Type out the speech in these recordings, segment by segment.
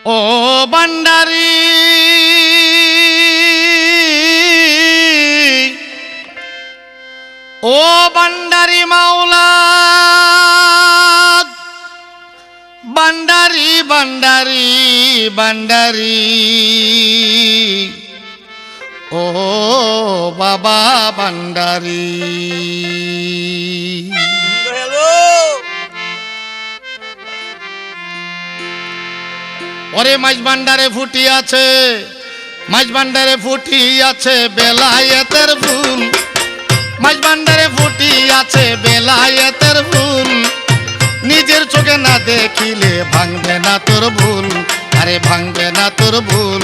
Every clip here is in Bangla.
ও ভান্ডারি ও ভান্ডারি মাওলা ভান্ডারি ভান্ডারি ভান্ডারি ও বাবা ভান্ডারি ওরে মাঝ ভান্ডারে ফুটি আছে মাঝ ভান্ডারে ফুটি আছে বেলায়েতের ফুল মাঝ ভান্ডারে ফুটি আছে বেলায়েতের ফুল নিজের চোখে না দেখিলে ভাঙবে না তোর ভুল আরে ভাঙবে না তোর ভুল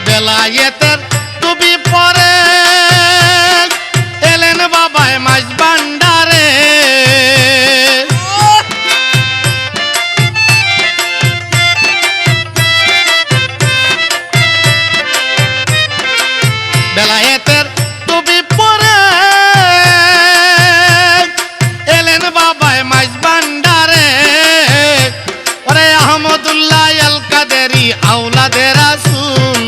বেলায়েতের টুপি পরে এলেন বাবায় মাঝ ভান্ডারে বেলায়েতের টুপি পরে এলেন বাবায় মাঝ ভান্ডারে ওরে আহমদুল্লাহ আল কাদেরি আওলাদে রাসূল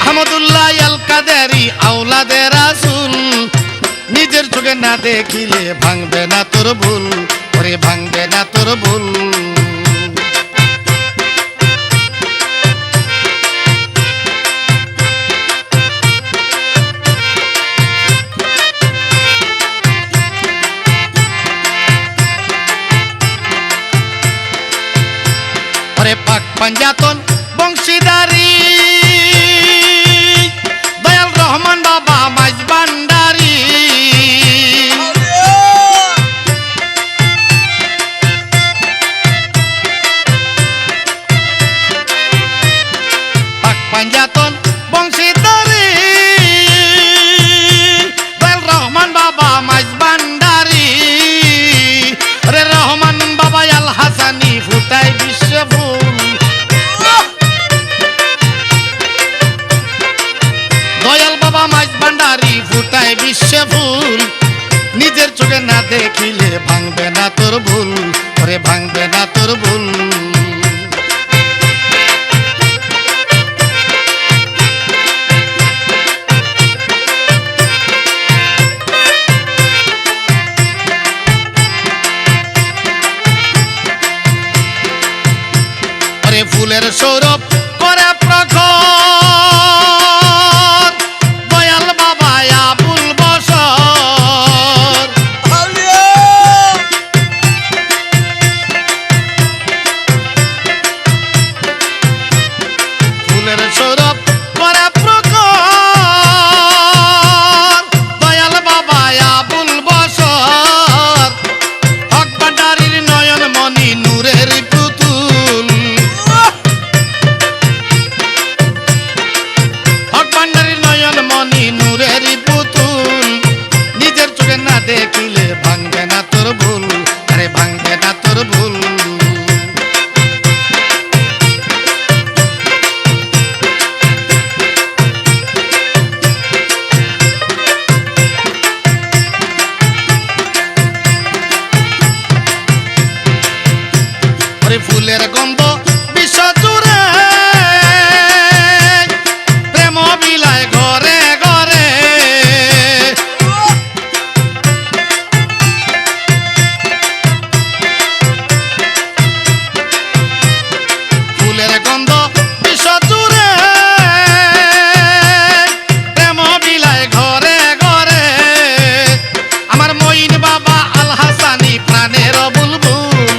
আহমদুল্লাহ আল কাদেরি আওলাদে রাসূল নিজের চোখে না দেখিলে ভাঙবে না তোর ভুল ওরে ভাঙবে না তোর ভুল ওরে পাক পাঞ্জাতন বংশীদারি দয়াল রহমান বাবা মাঝ ভান্ডারি পাক পাঞ্জাতন বংশীদারি দয়াল রহমান বাবা মাঝ ভান্ডারি রে রহমান বাবা আল হাসানি ফুটাই বিশ্ব ফুল দয়াল বাবা মাঝ ভান্ডারি ফুটাই বিশ্ব ফুল নিজের চোখে না দেখিলে ভাঙবে না তোর ভুল ওরে ভাঙবে না তোর ভুল ফুলের সৌরভ করে প্রখর দয়াল বাবা আবুল বশর ফুলের সৌরভ করে প্রখর দয়াল বাবা আবুল বশর হক ভান্ডারির নয়ন মনি নূরের পুতুল মনি নূরের পুতুল নিজের চোখে না দেখিলে ভাঙবে না তোর ভুল আরে ভাঙবে না তোর ভুল আরে ফুলের গন্ধ বিশ্ব জুড়ে প্রেম বিলায় ঘরে ঘরে ফুলের গন্ধ বিশ্ব জুড়ে প্রেম বিলায় ঘরে ঘরে আমার মঈন বাবা আল হাসানি প্রাণের বুলবুল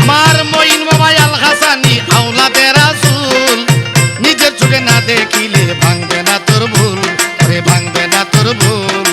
আমার মঈন বাবা আল হাসানি আওলাদে রাসূল নিজের চোখে না দেখিলে ভাঙবে না তোর ভুল ওরে ভাঙবে না তোর ভুল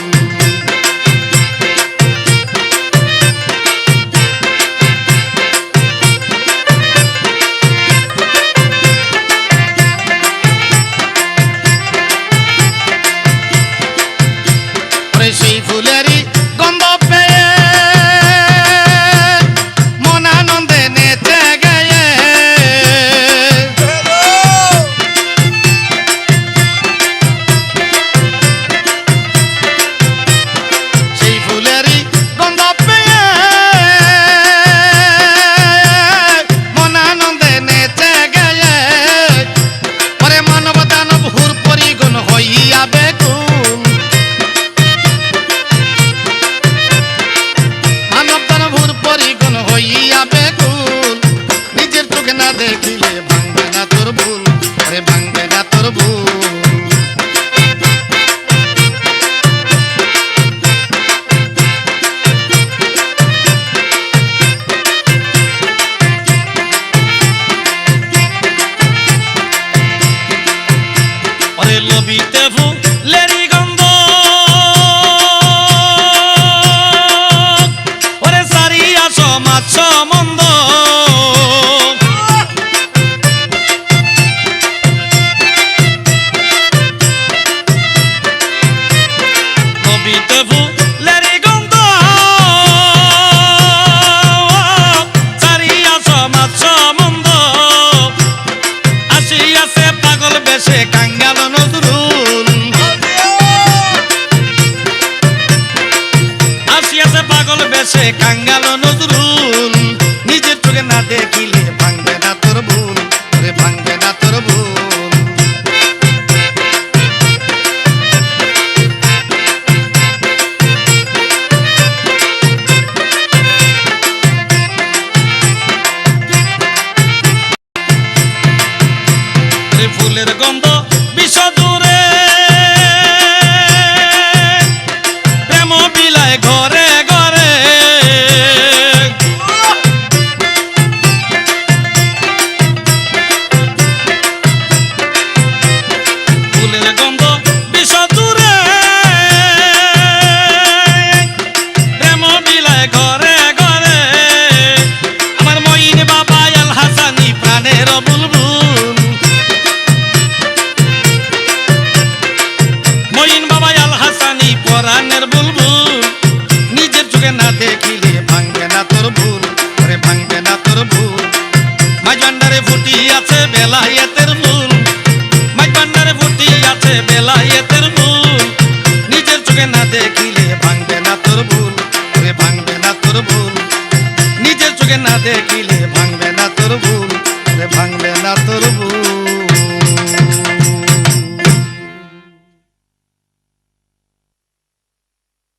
ভুল। ওরে লবিতে ফুলেরি গন্ধ ওরে সারিয়া সমাজ সম্বন্ধ লবিতে ফুলেরি গন্ধ সারিয়া সমাজ সম্বন্ধ আসিয়াছে পাগল বেশে কাঙ্গাল নজরুল আসিয়াছে পাগল বেশে কাঙ্গাল নজরুল নিজের চোখে না দেখিলে ভাঙবে না তোর ভুল ওরে ভাঙবে না তোর ভুল। ফুলের গন্ধ বিশ্ব জুড়ে প্রেম বিলায় ঘরে ঘরে ফুলের গন্ধ বিশ্ব জুড়ে প্রেম বিলায় ঘরে ঘরে আমার মঈন বাবা আল হাসানি প্রাণের বুলবুল মঈন বাবা আল হাসানি পরাণের বুলবুল নিজের চোখে না দেখিলে ভাঙবে না তোর ভুল ওরে ভাঙবে না তোর ভুল। মাঝ ভান্ডারে ফুটি আছে বেলায়েতের ফুল মাঝ ভান্ডারে ফুটি আছে বেলায়েতের ফুল নিজের চোখে না দেখিলে ভাঙবে না তোর ভুল ওরে ভাঙবে না তোর ভুল নিজের চোখে না দেখিলে ভাঙবে না তোর ভুল ওরে ভাঙবে না তোর ভুল।